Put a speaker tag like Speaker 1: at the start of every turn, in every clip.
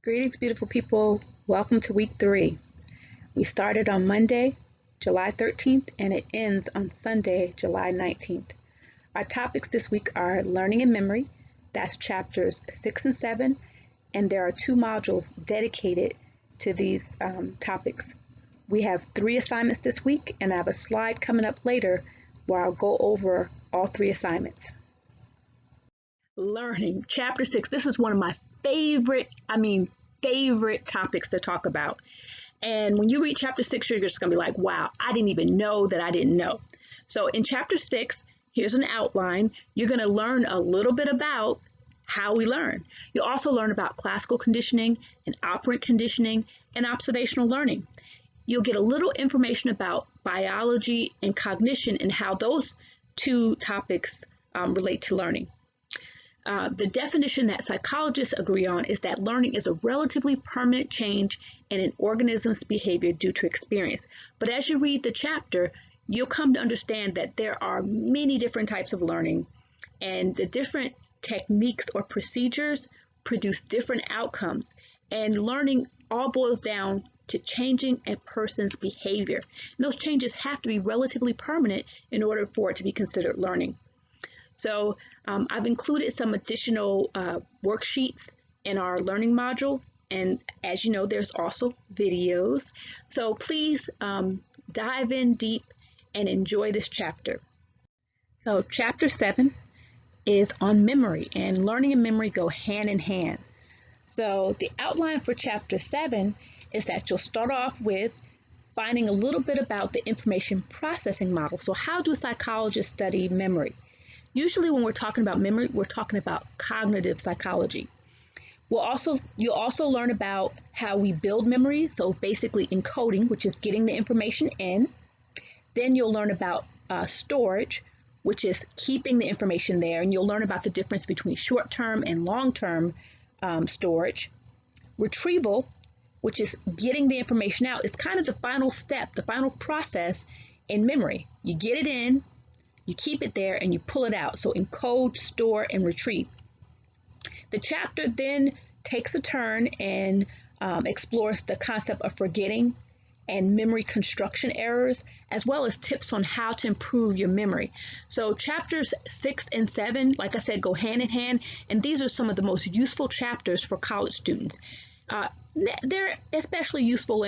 Speaker 1: Greetings, beautiful people. Welcome to week 3. We started on Monday, July 13th, and it ends on Sunday, July 19th. Our topics this week are learning and memory. That's chapters 6 and 7, and there are 2 modules dedicated to these topics. We have 3 assignments this week, and I have a slide coming up later where I'll go over all 3 assignments. Learning, chapter 6. This is one of my favorite topics to talk about. And when you read chapter 6, you're just going to be like, wow, I didn't even know that I didn't know. So in chapter 6, here's an outline. You're going to learn a little bit about how we learn. You'll also learn about classical conditioning and operant conditioning and observational learning. You'll get a little information about biology and cognition and how those 2 topics relate to learning. The definition that psychologists agree on is that learning is a relatively permanent change in an organism's behavior due to experience. But as you read the chapter, you'll come to understand that there are many different types of learning, and the different techniques or procedures produce different outcomes. And learning all boils down to changing a person's behavior. And those changes have to be relatively permanent in order for it to be considered learning. So I've included some additional worksheets in our learning module, and as you know, there's also videos. So please dive in deep and enjoy this chapter. So chapter 7 is on memory, and learning and memory go hand in hand. So the outline for chapter 7 is that you'll start off with finding a little bit about the information processing model. So how do psychologists study memory? Usually when we're talking about memory, we're talking about cognitive psychology. You'll also learn about how we build memory, so basically encoding, which is getting the information in. Then you'll learn about storage, which is keeping the information there, and you'll learn about the difference between short-term and long-term storage. Retrieval, which is getting the information out, is kind of the final step, the final process in memory. You get it in, you keep it there, and you pull it out. So encode, store, and retrieve. The chapter then takes a turn and explores the concept of forgetting and memory construction errors, as well as tips on how to improve your memory. So chapters 6 and 7, like I said, go hand in hand, and these are some of the most useful chapters for college students. They're especially useful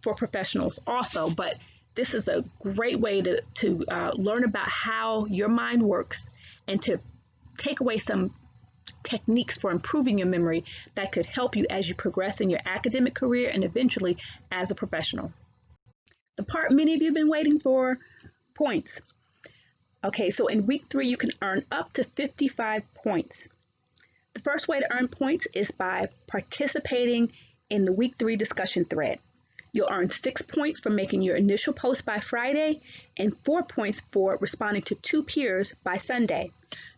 Speaker 1: for professionals also, but this is a great way to learn about how your mind works and to take away some techniques for improving your memory that could help you as you progress in your academic career and eventually as a professional. The part many of you have been waiting for, points. Okay, so in week 3, you can earn up to 55 points. The first way to earn points is by participating in the week 3 discussion thread. You'll earn 6 points for making your initial post by Friday and 4 points for responding to 2 peers by Sunday.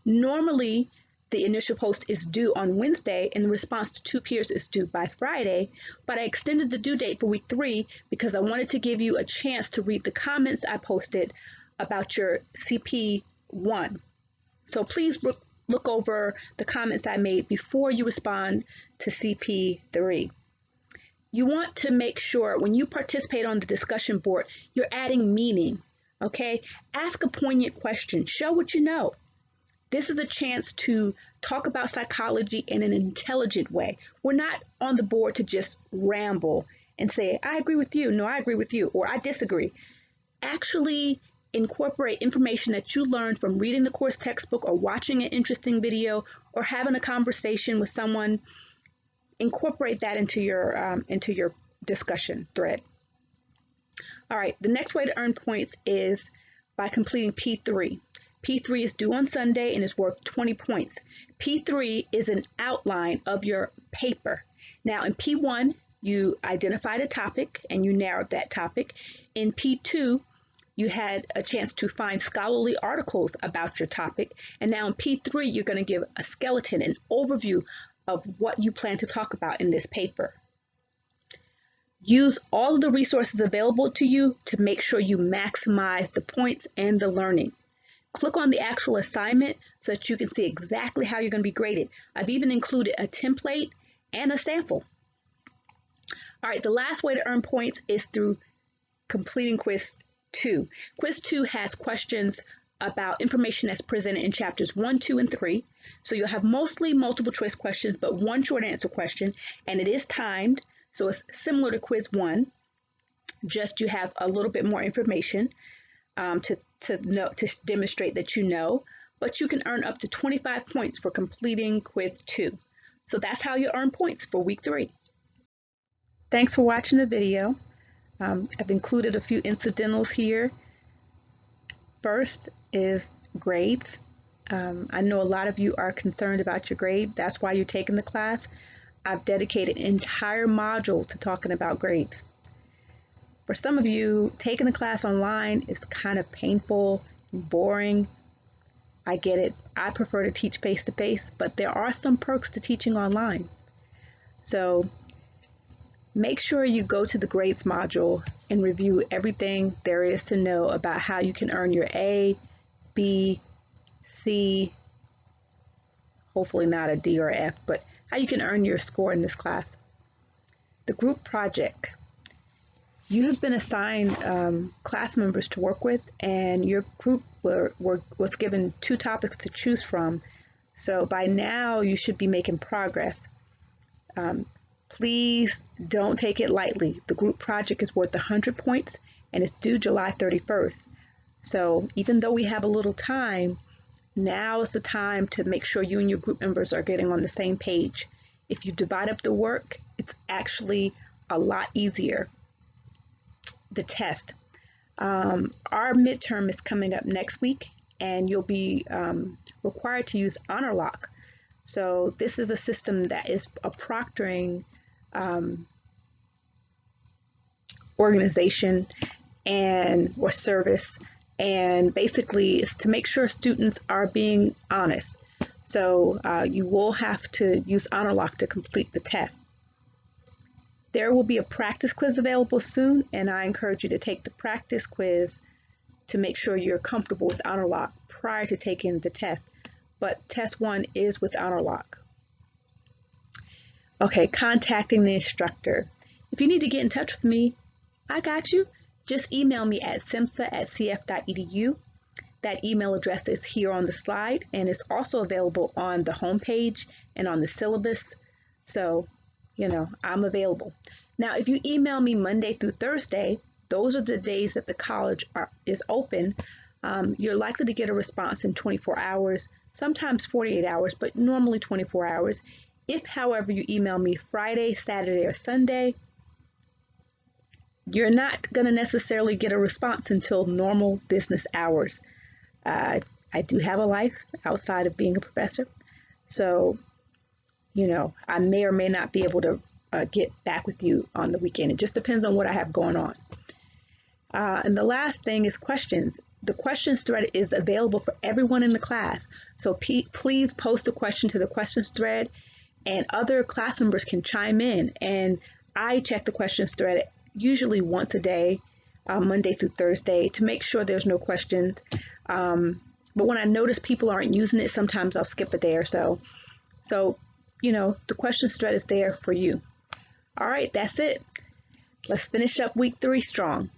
Speaker 1: Normally, the initial post is due on Wednesday and the response to 2 peers is due by Friday, but I extended the due date for week 3 because I wanted to give you a chance to read the comments I posted about your CP1. So please look over the comments I made before you respond to CP3. You want to make sure when you participate on the discussion board, you're adding meaning, okay? Ask a poignant question. Show what you know. This is a chance to talk about psychology in an intelligent way. We're not on the board to just ramble and say, I agree with you, no, I agree with you, or I disagree. Actually incorporate information that you learned from reading the course textbook or watching an interesting video or having a conversation with someone. Incorporate that into your discussion thread. All right, the next way to earn points is by completing P3. P3 is due on Sunday and is worth 20 points. P3 is an outline of your paper. Now in P1, you identified a topic and you narrowed that topic. In P2, you had a chance to find scholarly articles about your topic. And now in P3, you're going to give a skeleton, an overview of what you plan to talk about in this paper. Use all of the resources available to you to make sure you maximize the points and the learning. Click on the actual assignment so that you can see exactly how you're going to be graded. I've even included a template and a sample. All right, the last way to earn points is through completing quiz 2. Quiz 2 has questions about information that's presented in chapters 1, 2, and 3. So you'll have mostly multiple choice questions, but one short answer question, and it is timed. So it's similar to quiz 1, just you have a little bit more information to demonstrate that you know, but you can earn up to 25 points for completing quiz 2. So that's how you earn points for week 3. Thanks for watching the video. I've included a few incidentals here. First is grades. I know a lot of you are concerned about your grade. That's why you're taking the class. I've dedicated an entire module to talking about grades. For some of you, taking the class online is kind of painful and boring. I get it. I prefer to teach face-to-face, but there are some perks to teaching online. So make sure you go to the grades module and review everything there is to know about how you can earn your A, B, C, hopefully not a D or F, but how you can earn your score in this class. The group project. You have been assigned class members to work with, and your group was given 2 topics to choose from. So by now you should be making progress. Please don't take it lightly. The group project is worth 100 points and it's due July 31st. So even though we have a little time, now is the time to make sure you and your group members are getting on the same page. If you divide up the work, it's actually a lot easier. The test. Our midterm is coming up next week, and you'll be required to use Honor Lock. So this is a system that is a proctoring organization or service, and basically it's to make sure students are being honest. So you will have to use Honor Lock to complete the test. There will be a practice quiz available soon, and I encourage you to take the practice quiz to make sure you're comfortable with Honor Lock prior to taking the test. But test 1 is with Honor Lock. Okay, contacting the instructor. If you need to get in touch with me, I got you. Just email me at simsa@cf.edu. That email address is here on the slide, and it's also available on the homepage and on the syllabus. So, I'm available. Now, if you email me Monday through Thursday, those are the days that the college is open. You're likely to get a response in 24 hours, sometimes 48 hours, but normally 24 hours. If, however, you email me Friday, Saturday, or Sunday, you're not going to necessarily get a response until normal business hours. I do have a life outside of being a professor, so I may or may not be able to get back with you on the weekend. It just depends on what I have going on. And the last thing is questions. The questions thread is available for everyone in the class. So please post a question to the questions thread, and other class members can chime in. And I check the questions thread usually once a day, Monday through Thursday, to make sure there's no questions. But when I notice people aren't using it, sometimes I'll skip a day or so. So, the questions thread is there for you. All right, that's it. Let's finish up week 3 strong.